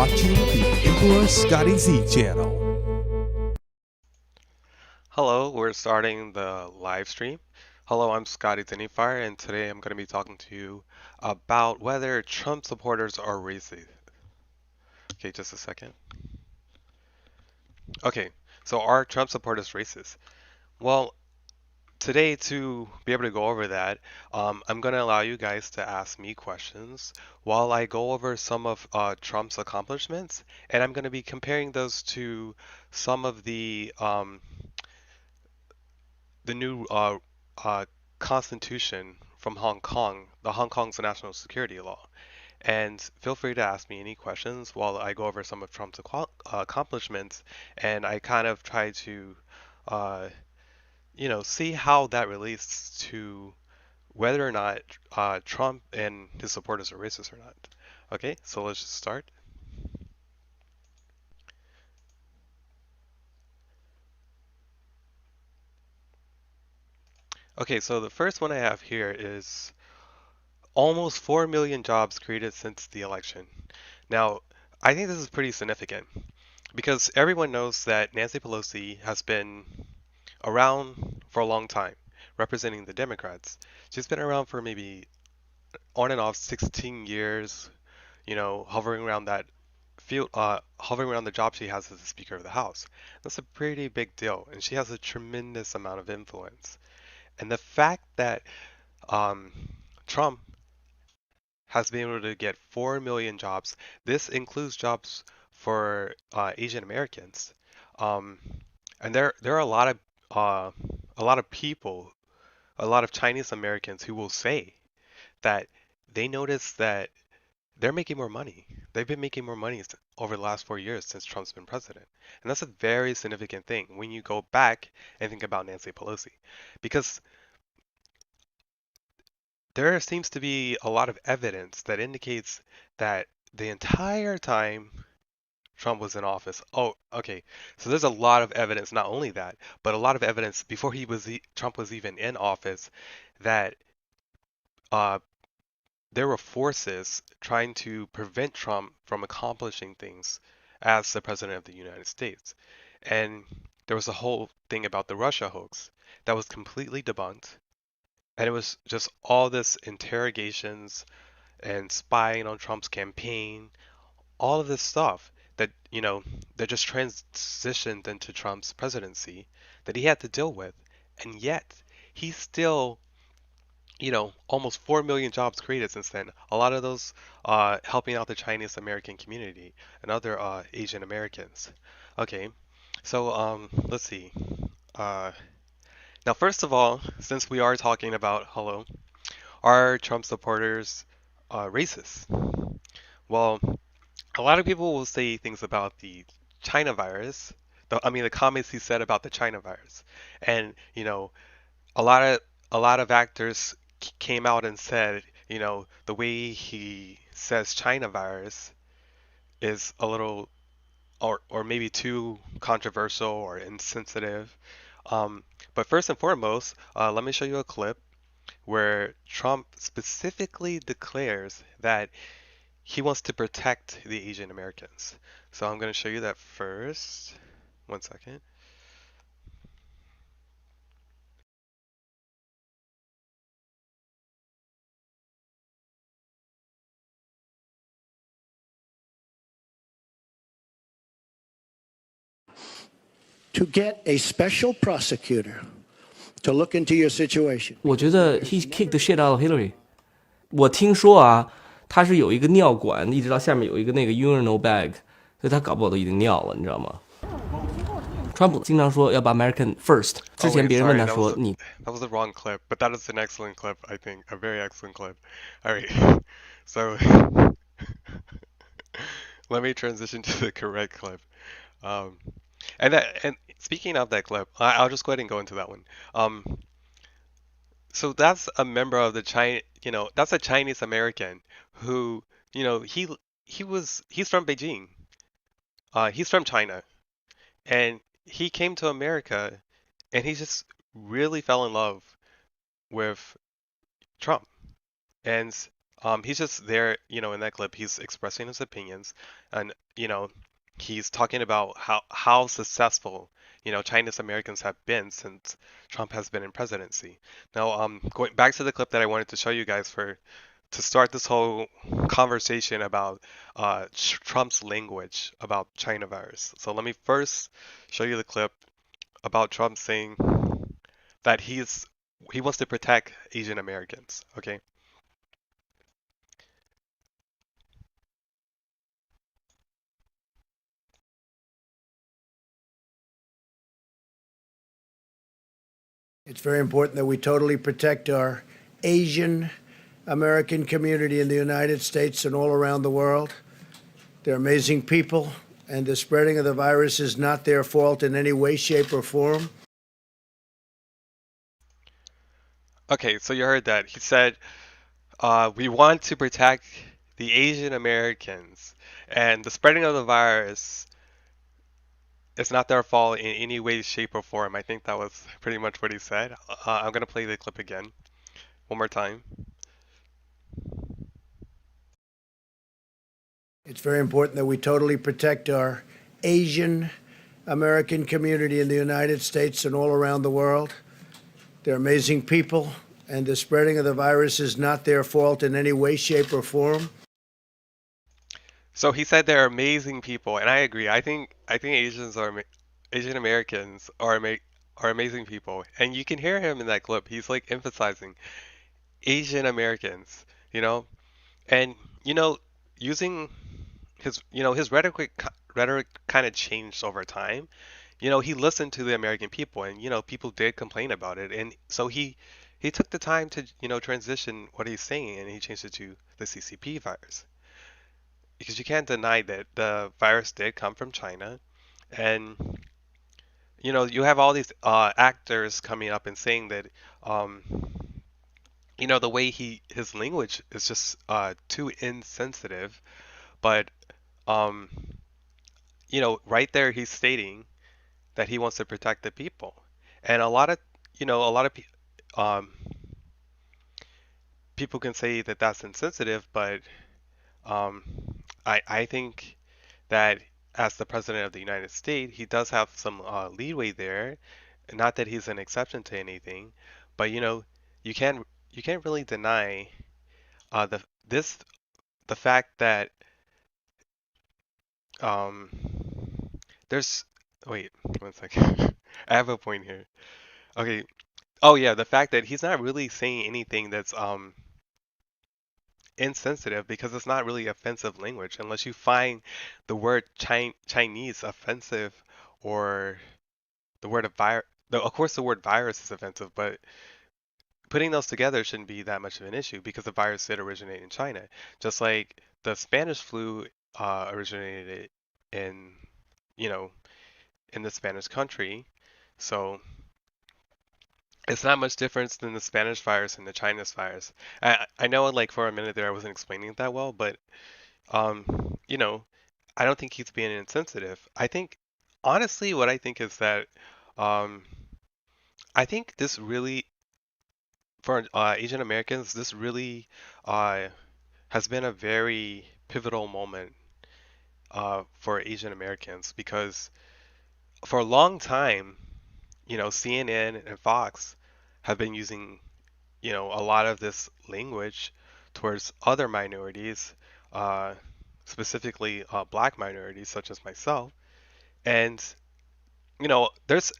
watching the Emperor Scotty Z channel. Hello, we're starting the live stream. Hello, I'm Scotty Denifire, and today I'm going to be talking to you about whether Trump supporters are racist. Okay, just a second. Okay, so are Trump supporters racist? Well, today to be able to go over that, I'm going to allow you guys to ask me questions while I go over some of Trump's accomplishments, and I'm going to be comparing those to some of the new uh, constitution from Hong Kong, the Hong Kong's national security law. And feel free to ask me any questions while I go over some of Trump's accomplishments, and I kind of try to, uh, see how that relates to whether or not Trump and his supporters are racist or not. Okay, so let's just start. Okay, so the first one I have here is almost 4 million jobs created since the election. Now, I think this is pretty significant because everyone knows that Nancy Pelosi has been around for a long time, representing the Democrats. She's been around for maybe on and off 16 years, hovering around that field, hovering around the job she has as the Speaker of the House. That's a pretty big deal, and she has a tremendous amount of influence. And the fact that um, Trump has been able to get 4 million jobs. This includes jobs for Asian Americans. Um, and there are uh, a lot of people, a lot of Chinese Americans who will say that they notice that they're making more money. They've been making more money over the last 4 years since Trump's been president. And that's a very significant thing when you go back and think about Nancy Pelosi. Because there seems to be a lot of evidence that indicates that the entire time Trump was in office. Oh, okay. So there's a lot of evidence, not only that, but a lot of evidence before Trump was even in office that uh, there were forces trying to prevent Trump from accomplishing things as the president of the United States. And there was a whole thing about the Russia hoax that was completely debunked. And it was just all this interrogations and spying on Trump's campaign, all of this stuff that, that just transitioned into Trump's presidency that he had to deal with. And yet, he's still, almost 4 million jobs created since then. A lot of those helping out the Chinese American community and other Asian Americans. Okay, so let's see. Uh, Now, first of all, since we are talking about hello, are Trump supporters racist? Well, a lot of people will say things about the China virus. The comments he said about the China virus, and a lot of a lot of actors came out and said, the way he says China virus is a little, or maybe too controversial or insensitive. Um, but first and foremost, let me show you a clip where Trump specifically declares that he wants to protect the Asian Americans. So I'm going to show you that first. One second. To get a special prosecutor to look into your situation. 我觉得 he kicked the shit out of Hillary。我听说啊，他是有一个尿管，一直到下面有一个那个 urinal bag，所以他搞不好都已经尿了，你知道吗？川普经常说要把 American first。之 Oh 前 wait, 别人问 sorry, 他说你 that was the wrong clip, but that is an excellent clip, I think, a very excellent clip. All right, so let me transition to the correct clip. Um, and speaking of that clip, I'll just go ahead and go into that one. So that's a member of the China, that's a Chinese American who, he's from Beijing. He's from China, and he came to America, and he just really fell in love with Trump. And He's just there, in that clip, he's expressing his opinions, and he's talking about how successful, Chinese Americans have been since Trump has been in presidency. Now, going back to the clip that I wanted to show you guys to start this whole conversation about Trump's language about China virus. So let me first show you the clip about Trump saying that he wants to protect Asian Americans. Okay. It's very important that we totally protect our Asian American community in the United States and all around the world. They're amazing people, and the spreading of the virus is not their fault in any way, shape, or form. Okay, so you heard that. He said, we want to protect the Asian Americans, and the spreading of the virus is not their fault in any way, shape, or form. I think that was pretty much what he said. I'm going to play the clip again, one more time. It's very important that we totally protect our Asian American community in the United States and all around the world. They're amazing people, and the spreading of the virus is not their fault in any way, shape, or form. So he said they're amazing people, and I agree. I think Asian Americans are amazing people, and you can hear him in that clip. He's like emphasizing Asian Americans, you know, and using his rhetoric kind of changed over time. He listened to the American people, and people did complain about it, and so he took the time to transition what he's saying, and he changed it to the CCP virus, because you can't deny that the virus did come from China, and you have all these actors coming up and saying that um, the way his language is just too insensitive, but um, right there he's stating that he wants to protect the people, and um, people can say that that's insensitive, but um, I think that as the president of the United States, he does have some leeway there. Not that he's an exception to anything, but you can't you can't really deny the this the fact that um there's wait one second. I have a point here. Okay. Oh yeah, the fact that he's not really saying anything that's insensitive, because it's not really offensive language unless you find the word Chinese offensive, or the word of virus. Of course, the word virus is offensive, but putting those together shouldn't be that much of an issue because the virus did originate in China, just like the Spanish flu originated in, you know, in the Spanish country. So it's not much difference than the Spanish virus and the Chinese virus. I know, like, for a minute there I wasn't explaining it that well, but um, you know, I don't think he's being insensitive. I think, honestly, what I think is that um, I think this really, for Asian Americans, this really uh, has been a very pivotal moment for Asian Americans, because for a long time, CNN and Fox have been using, a lot of this language towards other minorities, uh, specifically black minorities such as myself. And there's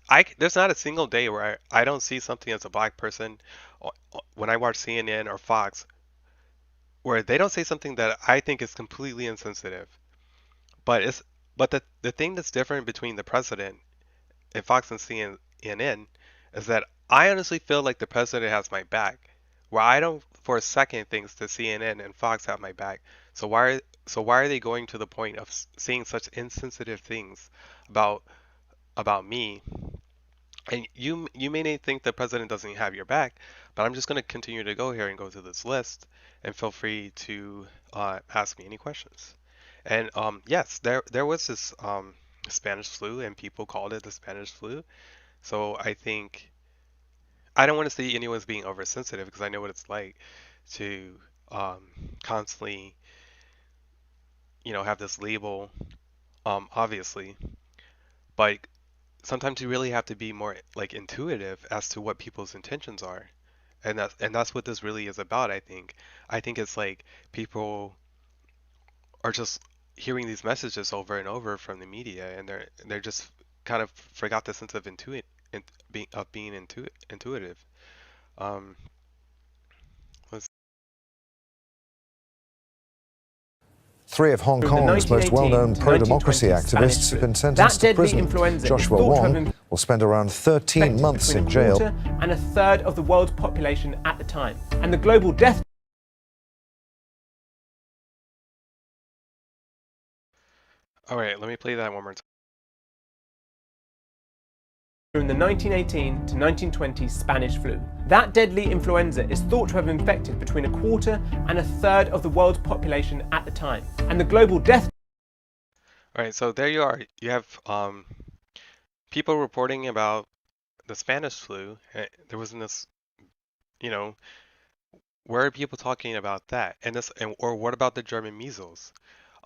not a single day where I don't see something as a black person when I watch CNN or Fox where they don't say something that I think is completely insensitive. But the thing that's different between the president and Fox and CNN is that I honestly feel like the president has my back, where I don't for a second think that CNN and Fox have my back. So why are they going to the point of saying such insensitive things about me? And you may not think the president doesn't have your back, but I'm just going to continue to go here and go through this list, and feel free to ask me any questions. And yes, there was this Spanish flu, and people called it the Spanish flu. So I think I don't want to say anyone's being oversensitive, because I know what it's like to constantly, have this label, obviously, but sometimes you really have to be more like intuitive as to what people's intentions are. And that's what this really is about, I think. I think it's like people are just hearing these messages over and over from the media, and they're just kind of forgot the sense of being intuitive. Um, let's Three of Hong From the Kong's most 1918 well-known to pro-democracy 1920 Spanish activists have flu. been That sentenced to deadly prison. influenza is Joshua thought to have Wong will spend around 13 infected months between in a jail. quarter and a third of the world's population at the time, and the global death All right, let me play that one more time. during the 1918 to 1920 Spanish flu. That deadly influenza is thought to have infected between a quarter and a third of the world's population at the time, and the global death All right, so there you are. You have people reporting about the Spanish flu. There wasn't this, you know, where are people talking about that? Or what about the German measles?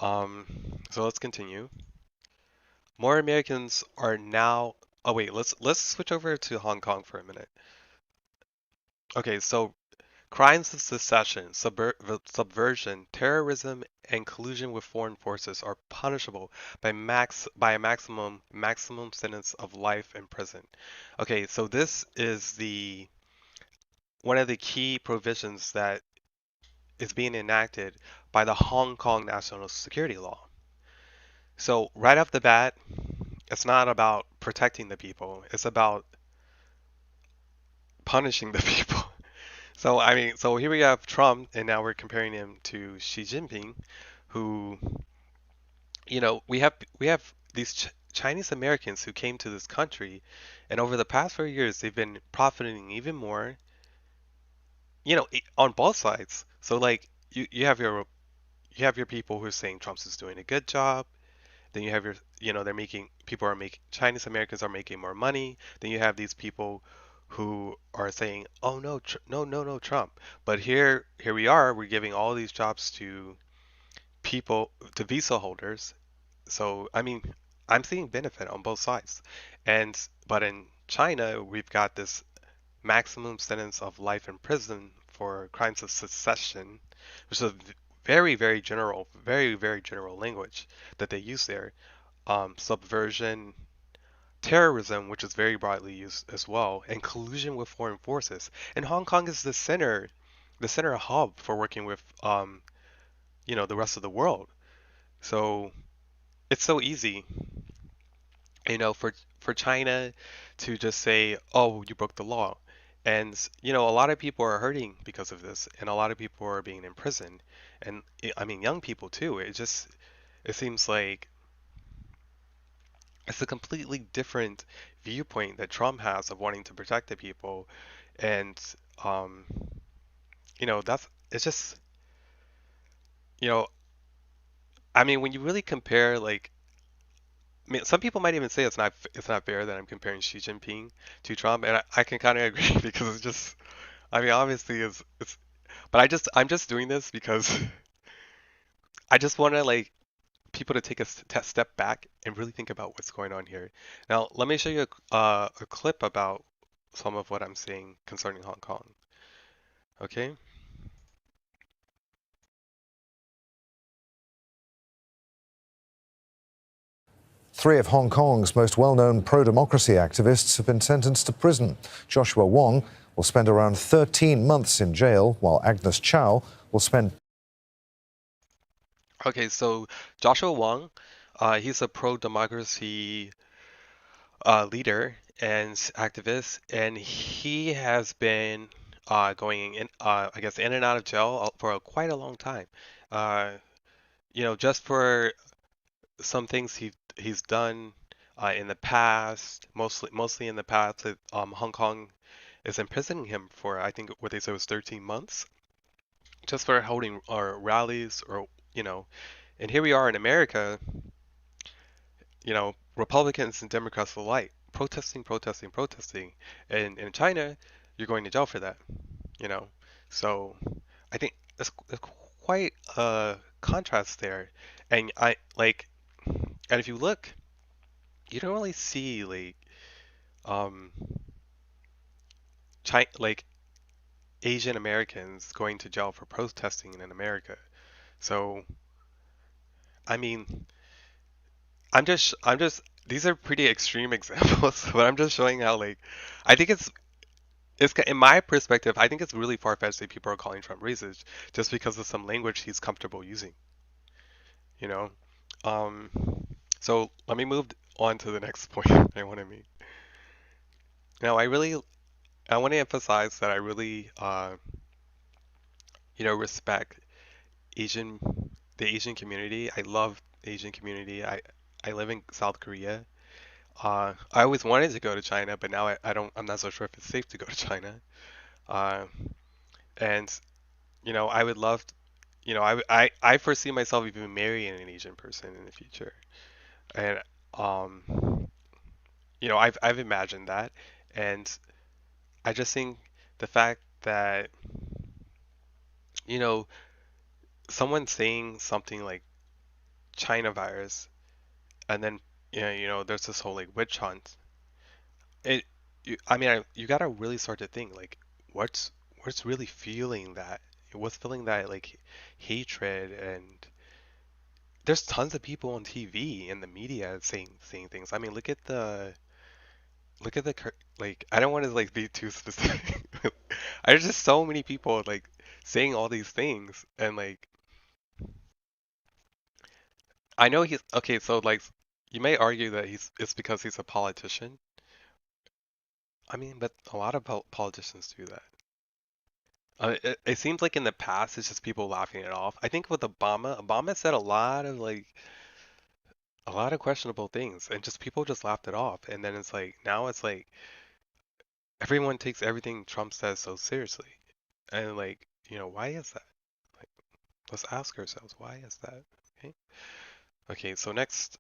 So let's continue. More Americans are now. Oh wait, let's switch over to Hong Kong for a minute. Okay, so crimes of secession, subversion, terrorism, and collusion with foreign forces are punishable by a maximum sentence of life in prison. Okay, so this is the one of the key provisions that is being enacted by the Hong Kong National Security Law. So right off the bat, it's not about protecting the people, it's about punishing the people. So I mean, so here we have Trump, and now we're comparing him to Xi Jinping, who, we have these Chinese Americans who came to this country, and over the past 4 years, they've been profiting even more, on both sides. So like you have your people who are saying Trump's is doing a good job. Then you have they're making people are making Chinese Americans are making more money. Then you have these people who are saying, "Oh no, no, no, no, Trump." But here we are. We're giving all these jobs to to visa holders. So I mean, I'm seeing benefit on both sides. But in China, we've got this maximum sentence of life in prison for crimes of secession, which is a very, very general language that they use there. Subversion, terrorism, which is very broadly used as well, and collusion with foreign forces. And Hong Kong is the center hub for working with, the rest of the world. So it's so easy, for China to just say, "Oh, you broke the law." And a lot of people are hurting because of this, and a lot of people are being imprisoned, and I mean young people too. It seems like it's a completely different viewpoint that Trump has of wanting to protect the people, and um, that's it's just you know I mean when you really compare like I mean, some people might even say it's not fair that I'm comparing Xi Jinping to Trump, and I can kind of agree because it's just, I mean, obviously but I'm just doing this because I just want to like people to take a step back and really think about what's going on here. Now, let me show you a clip about some of what I'm saying concerning Hong Kong. Okay. Three of Hong Kong's most well-known pro-democracy activists have been sentenced to prison. Joshua Wong will spend around 13 months in jail, while Agnes Chow will spend... Okay, so Joshua Wong, he's a pro-democracy leader and activist, and he has been going in, I guess, in and out of jail for quite a long time. Uh, just for some things he's done in the past, mostly in the past, that Hong Kong is imprisoning him for, I think what they said was 13 months, just for holding rallies or and here we are in America, Republicans and Democrats alike protesting, protesting, protesting. And in China, you're going to jail for that, you know. So I think it's quite a contrast there, and I like, and if you look, you don't really see like um like Asian Americans going to jail for protesting in America. So I mean, I'm just these are pretty extreme examples, but I'm just showing how like I think it's in my perspective, I think it's really far-fetched that people are calling Trump racist just because of some language he's comfortable using, you know? Um, so let me move on to the next point I want to make. Now, I want to emphasize that I really respect Asian the Asian community. I love the Asian community. I live in South Korea. I always wanted to go to China, but now I'm not so sure if it's safe to go to China. Uh, and I would love, I foresee myself even marrying an Asian person in the future. And um, I've imagined that, and I just think the fact that, you know, someone saying something like China virus, and then there's this whole like witch hunt. I mean, you gotta really start to think like, what's really feeling that? What's feeling that like hatred? And there's tons of people on TV and the media saying things. I mean, like I don't want to like be too specific. There's just so many people like saying all these things, and like I know he's okay. So like you may argue that it's because he's a politician. I mean, but a lot of politicians do that. It seems like in the past it's just people laughing it off. I think with Obama said a lot of questionable things, and just people just laughed it off. And then it's like now it's like everyone takes everything Trump says so seriously, and like why is that? Like, let's ask ourselves why is that? Okay. Okay. So next,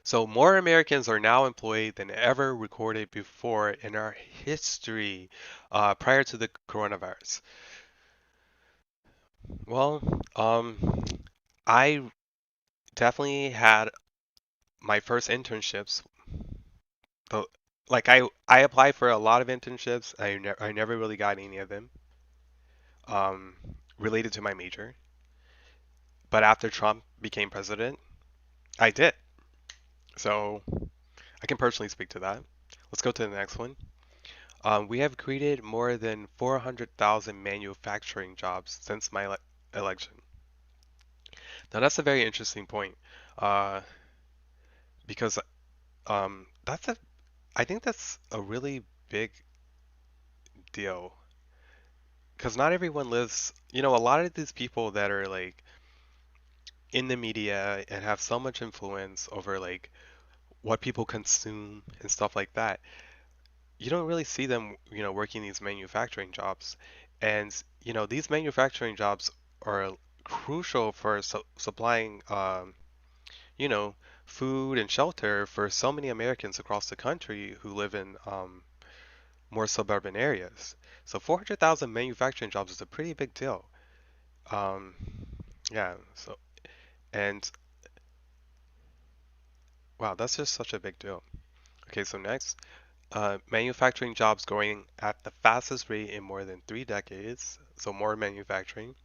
so more Americans are now employed than ever recorded before in our history, prior to the coronavirus. Well, I definitely had my first internships. Though, like I applied for a lot of internships. I never really got any of them, um, related to my major. But after Trump became president, I did. So I can personally speak to that. Let's go to the next one. We have created more than 400,000 manufacturing jobs since my election. Now that's a very interesting point, uh, because that's a I think that's a really big deal. Because not everyone lives, a lot of these people that are like in the media and have so much influence over like what people consume and stuff like that, you don't really see them, working these manufacturing jobs. And, these manufacturing jobs are crucial for supplying, you know, food and shelter for so many Americans across the country who live in more suburban areas. So 400,000 manufacturing jobs is a pretty big deal. Um, yeah, so, and wow, that's just such a big deal. Okay, so next, manufacturing jobs growing at the fastest rate in more than 3 decades, so more manufacturing.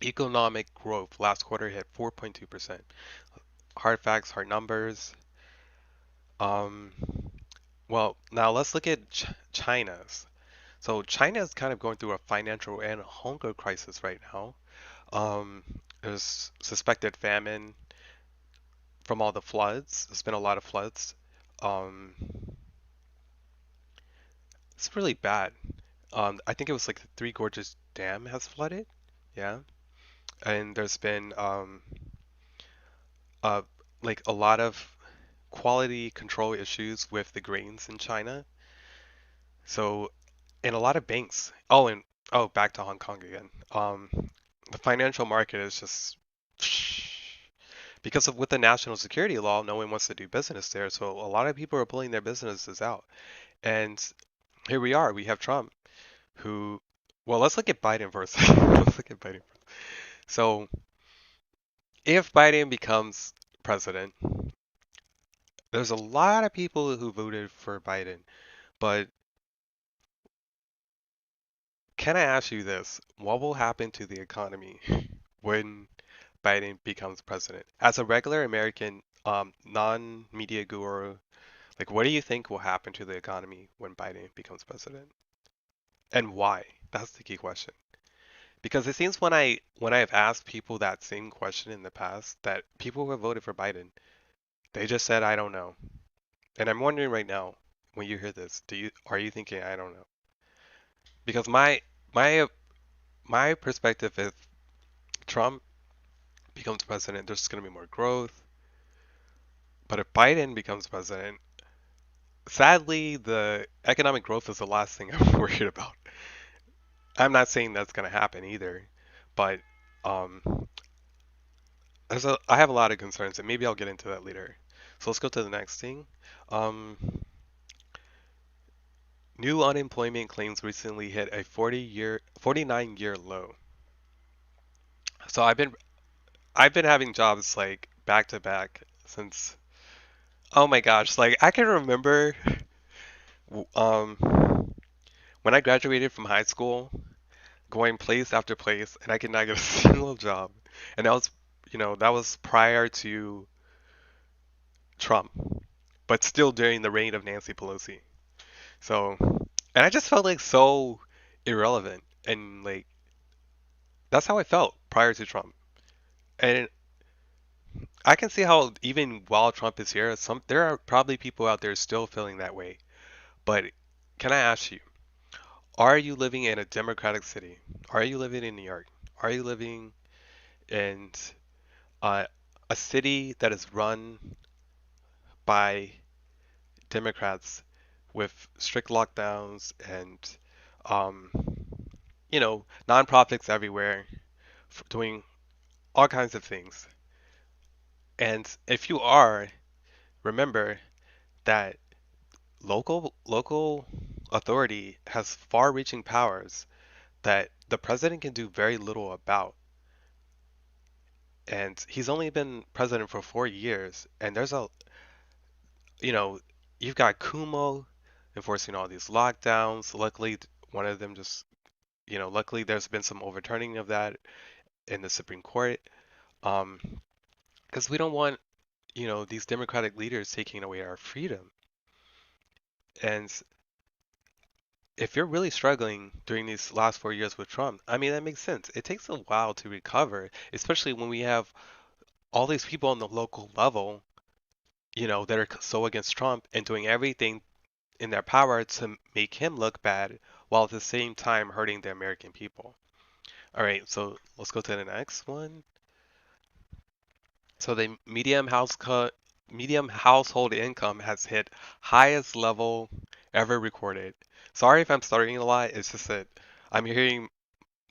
Economic growth last quarter hit 4.2%. Hard facts, hard numbers. Um, well, now let's look at China's. So China is kind of going through a financial and hunger crisis right now. Um, there's suspected famine from all the floods. There's been a lot of floods. Um, it's really bad. I think it was like the Three Gorges Dam has flooded. Yeah. And there's been uh, like a lot of quality control issues with the grains in China. So, and a lot of banks. Oh, back to Hong Kong again. The financial market is just because of with the national security law, no one wants to do business there. So a lot of people are pulling their businesses out. And here we are. We have Trump, who Well, let's look at Biden for a second. Let's look at Biden. So, if Biden becomes president, there's a lot of people who voted for Biden, but can I ask you this? What will happen to the economy when Biden becomes president? As a regular American, non-media guru, like, what do you think will happen to the economy when Biden becomes president? And why? That's the key question. Because it seems when I have asked people that same question in the past, that people who have voted for Biden, they just said, I don't know. And I'm wondering right now, when you hear this, are you thinking, I don't know? Because my my perspective, if Trump becomes president, there's going to be more growth. But if Biden becomes president, sadly, the economic growth is the last thing I'm worried about. I'm not saying that's going to happen either, but um, I have a lot of concerns, and maybe I'll get into that later. So let's go to the next thing. Um, New unemployment claims recently hit a 49-year low. So I've been having jobs like back to back since, oh my gosh, like I can remember um when I graduated from high school, going place after place, and I could not get a single job. And that was, that was prior to Trump, but still during the reign of Nancy Pelosi. So, and I just felt like so irrelevant, and like that's how I felt prior to Trump. And I can see how even while Trump is here, there are probably people out there still feeling that way. But can I ask you, are you living in a democratic city? Are you living in New York? Are you living in uh, a city that is run by Democrats with strict lockdowns and um, nonprofits everywhere doing all kinds of things? And if you are, remember that local authority has far-reaching powers that the president can do very little about. And he's only been president for 4 years, and you know, you've got Kumo enforcing all these lockdowns. Luckily, one of them just, luckily there's been some overturning of that in the Supreme Court. Um, because we don't want, these democratic leaders taking away our freedom. And if you're really struggling during these last 4 years with Trump, I mean, that makes sense. It takes a while to recover, especially when we have all these people on the local level, that are so against Trump and doing everything in their power to make him look bad while at the same time hurting the American people. All right, so let's go to the next one. So the medium household income has hit highest level ever recorded. Sorry if I'm stuttering a lot. It's just that I'm hearing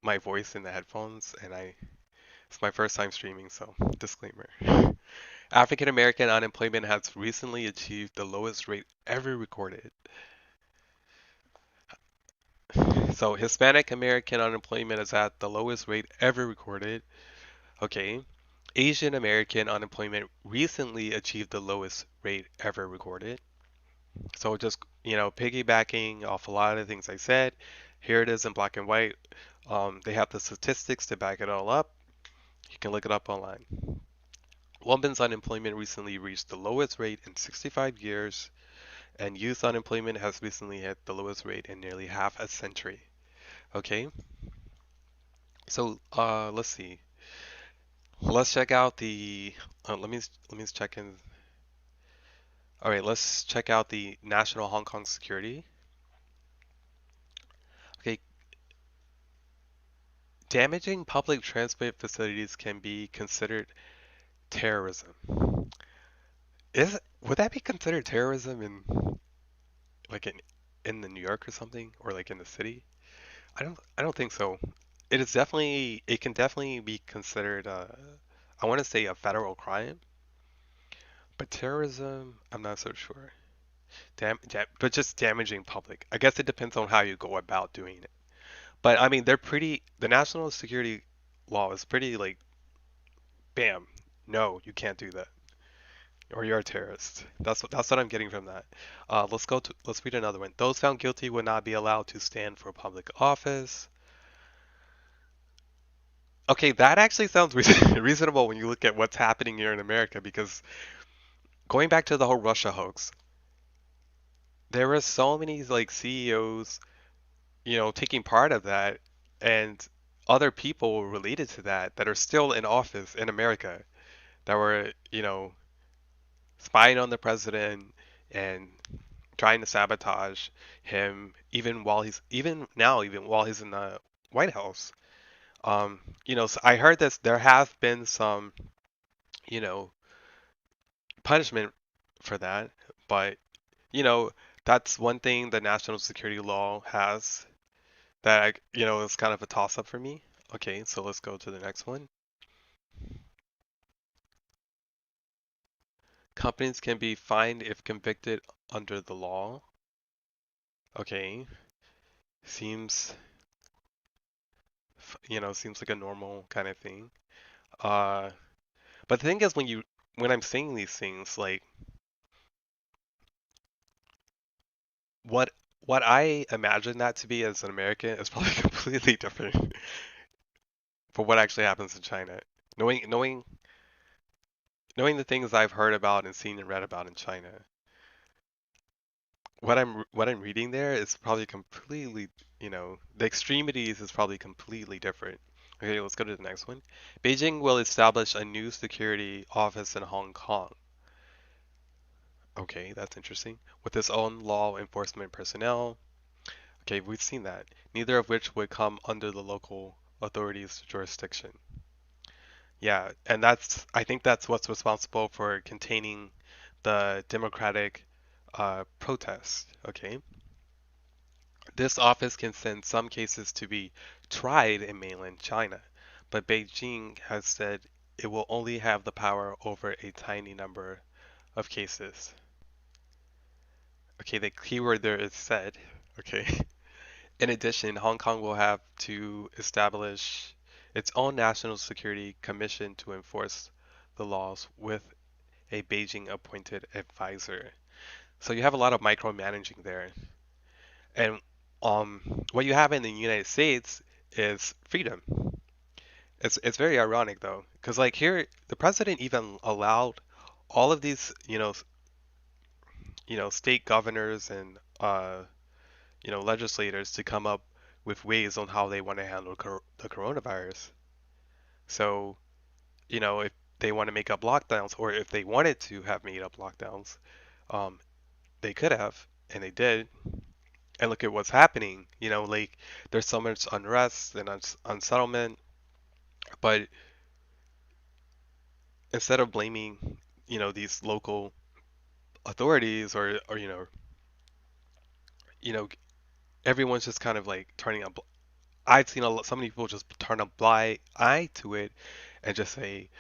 my voice in the headphones, and it's my first time streaming, so disclaimer. African American unemployment has recently achieved the lowest rate ever recorded. So Hispanic American unemployment is at the lowest rate ever recorded. Okay. Asian American unemployment recently achieved the lowest rate ever recorded. So just, piggybacking off a lot of the things I said, here it is in black and white. They have the statistics to back it all up. You can look it up online. Women's unemployment recently reached the lowest rate in 65 years, and youth unemployment has recently hit the lowest rate in nearly half a century. Okay, so let's see. Let's check out the. Let me check in. All right, let's check out the National Hong Kong Security. Okay, damaging public transport facilities can be considered terrorism. Would that be considered terrorism in the New York or something, or like in the city? I don't think so. It can definitely be considered I want to say a federal crime, but terrorism, I'm not so sure. But just damaging public. I guess it depends on how you go about doing it. But I mean, they're pretty. The national security law is pretty like, bam, no, you can't do that, or you're a terrorist. That's what I'm getting from that. Let's read another one. Those found guilty would not be allowed to stand for public office. Okay, that actually sounds reasonable when you look at what's happening here in America, because going back to the whole Russia hoax, there were so many like CEOs, taking part of that, and other people related to that are still in office in America that were, spying on the president and trying to sabotage him even while he's in the White House. So I heard this there have been some, you know, punishment for that, but you know, that's one thing the national security law has that is kind of a toss up for me. Okay, so let's go to the next one. Companies can be fined if convicted under the law. Okay, seems seems like a normal kind of thing. Uh, but the thing is, when I'm saying these things, like what what I imagine that to be as an American is probably completely different for what actually happens in China. Knowing the things I've heard about and seen and read about in China, what I'm reading there is probably completely, the extremities is probably completely different. Okay, let's go to the next one. Beijing will establish a new security office in Hong Kong. Okay, that's interesting. With its own law enforcement personnel. Okay, we've seen that. Neither of which would come under the local authorities' jurisdiction. Yeah, and I think that's what's responsible for containing the democratic protest. Okay. This office can send some cases to be tried in mainland China, but Beijing has said it will only have the power over a tiny number of cases. Okay, the keyword there is said. Okay. In addition, Hong Kong will have to establish its own national security commission to enforce the laws with a Beijing appointed advisor. So you have a lot of micromanaging there. And what you have in the United States is freedom. It's very ironic though, because like here, the president even allowed all of these, state governors and legislators to come up with ways on how they want to handle the coronavirus. So, if they want to make up lockdowns, or if they wanted to have made up lockdowns, um, they could have, and they did. And look at what's happening. Like there's so much unrest and unsettlement, but instead of blaming, these local authorities or you know, everyone's just kind of like turning a. I've seen so many people just turn a blind eye to it and just say,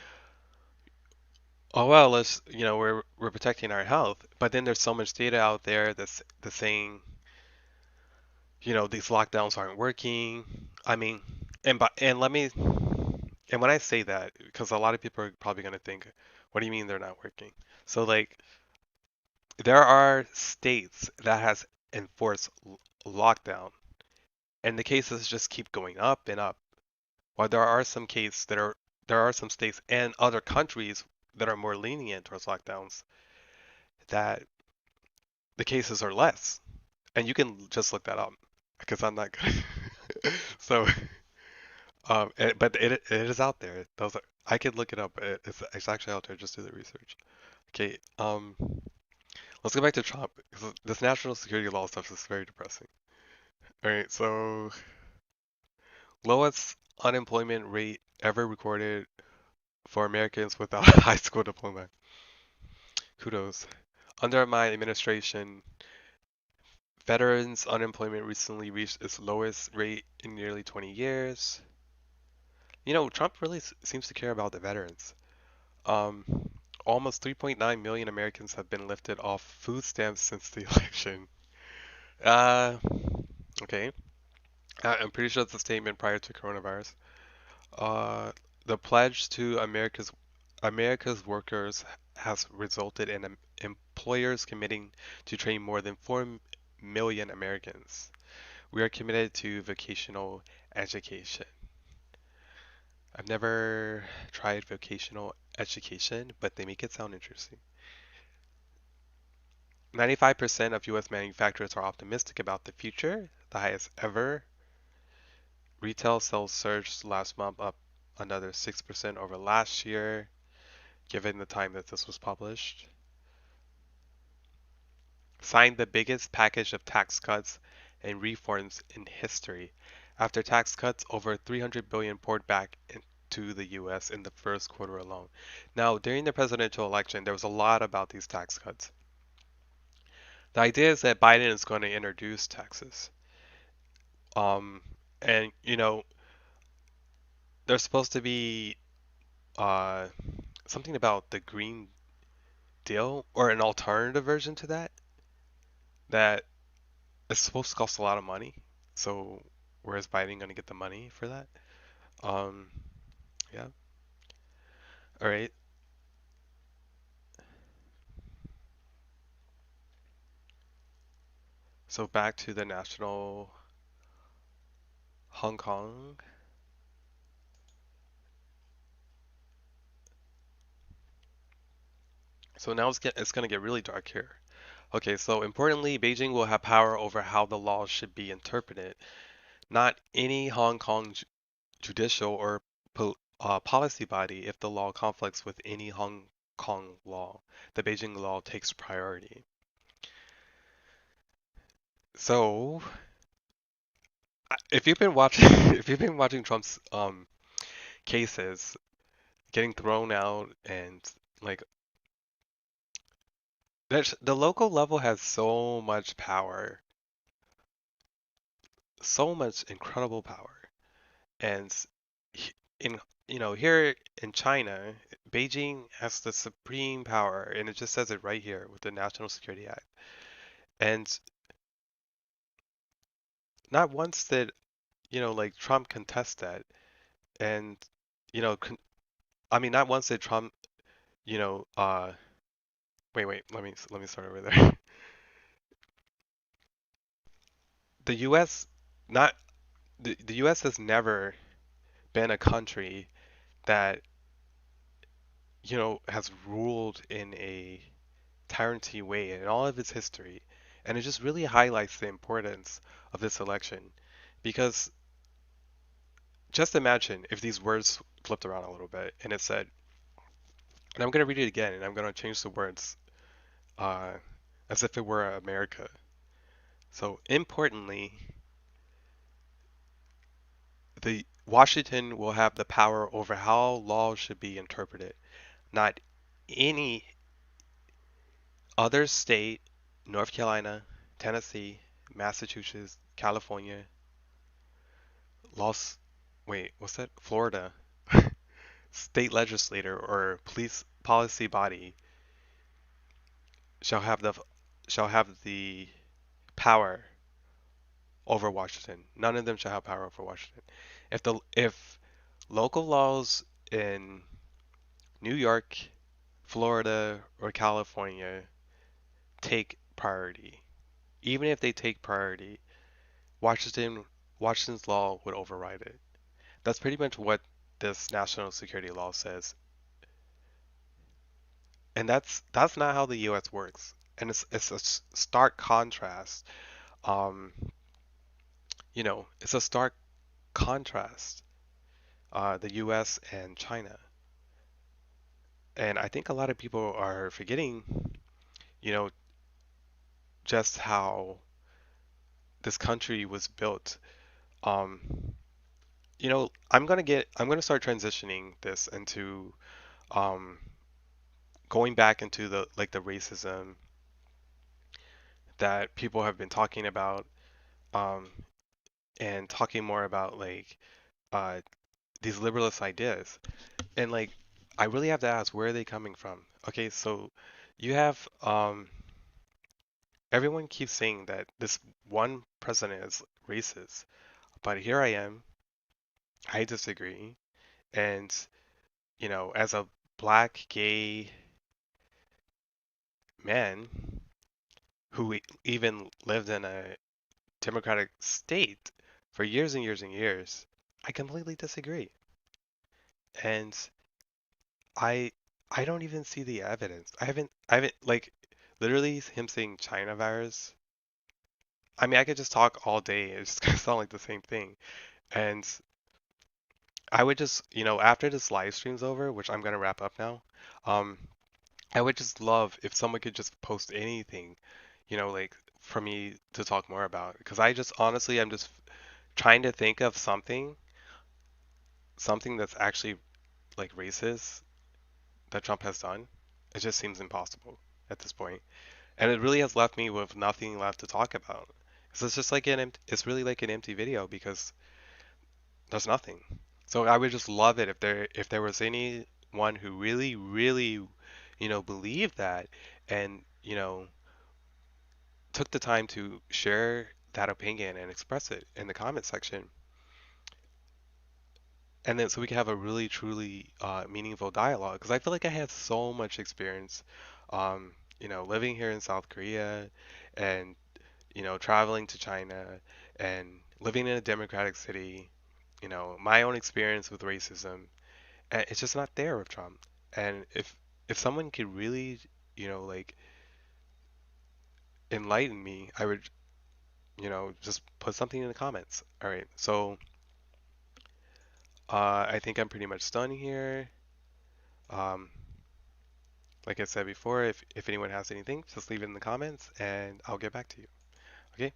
"Oh well, let's we're protecting our health." But then there's so much data out there that's saying, these lockdowns aren't working. I mean, and let me and when I say that, because a lot of people are probably gonna think, "What do you mean they're not working?" So like, there are states that has enforced lockdown, and the cases just keep going up and up. While there are some there are some states and other countries that are more lenient towards lockdowns, that the cases are less. And you can just look that up because I'm not good. So, but it is out there. I could look it up. It's actually out there. Just do the research. Okay. Let's go back to Trump. This national security law stuff is very depressing. All right. So, lowest unemployment rate ever recorded for Americans without a high school diploma. Kudos. Under my administration, veterans unemployment recently reached its lowest rate in nearly 20 years. Trump really seems to care about the veterans. Um, Almost 3.9 million Americans have been lifted off food stamps since the election. Uh, okay. I'm pretty sure it's a statement prior to coronavirus. Uh, the pledge to America's workers has resulted in employers committing to train more than 4 million Americans. We are committed to vocational education. I've never tried vocational education, but they make it sound interesting. 95% of US manufacturers are optimistic about the future, the highest ever. Retail sales surged last month, up another 6% over last year, given the time that this was published. Signed the biggest package of tax cuts and reforms in history. After tax cuts, over 300 billion poured back into the US in the first quarter alone. Now, during the presidential election, there was a lot about these tax cuts. The idea is that Biden is going to introduce taxes. Um, and there's supposed to be uh, something about the Green Deal or an alternative version to that is supposed to cost a lot of money. So where is Biden going to get the money for that? Um, yeah. All right. So back to the national Hong Kong. So now it's going to get really dark here. Okay, so importantly, Beijing will have power over how the laws should be interpreted. Not any Hong Kong judicial or policy body if the law conflicts with any Hong Kong law. The Beijing law takes priority. So, if you've been watching if you've been watching Trump's cases getting thrown out and like the local level has so much power, so much incredible power. And in here in China, Beijing has the supreme power, and it just says it right here with the National Security Act. And not once did like Trump contest that, and I mean not once did Trump you know wait, let me start over there. The U.S. not the U.S. has never been a country that has ruled in a tyranny way in all of its history, and it just really highlights the importance of this election, because just imagine if these words flipped around a little bit and it said, and I'm going to read it again, and I'm going to change the words uh, as if it were America. So importantly, the Washington will have the power over how laws should be interpreted, not any other state, North Carolina, Tennessee, Massachusetts, California, Los, wait, what's that? Florida, state legislator or police policy body shall have the power over Washington. None of them shall have power over Washington. If local laws in New York, Florida, or California take priority, even if they take priority, Washington's law would override it. That's pretty much what this national security law says. And that's not how the US works. And it's a stark contrast. Um, it's a stark contrast, the US and China. And I think a lot of people are forgetting, you know, just how this country was built. Um, I'm gonna start transitioning this into um, going back into the racism that people have been talking about, um, and talking more about uh, these liberalist ideas. And I really have to ask, where are they coming from? Okay, so you have everyone keeps saying that this one president is racist, But here I am. I disagree. And, you know, as a black gay man who even lived in a democratic state for years and years and years, I completely disagree. And I I don't even see the evidence. I haven't like literally him saying China virus. I mean, I could just talk all day. It's just gonna sound like the same thing. And I would just, you know, after this live stream's over, which I'm gonna wrap up now, um, I would just love if someone could just post anything, you know, like for me to talk more about. Because I just honestly, I'm just trying to think of something that's actually like racist that Trump has done. It just seems impossible at this point. And it really has left me with nothing left to talk about. So it's just like it's really like an empty video because there's nothing. So I would just love it if there was anyone who really, really, you know, believed that and, you know, took the time to share that opinion and express it in the comment section. And then so we can have a really, truly meaningful dialogue. Because I feel like I have so much experience, you know, living here in South Korea and, you know, traveling to China and living in a democratic city, you know, my own experience with racism, and it's just not there with Trump. And if someone could really, you know, like enlighten me, I would, you know, just put something in the comments. All right, so I think I'm pretty much done here. Um, like I said before, if anyone has anything, just leave it in the comments and I'll get back to you. Okay,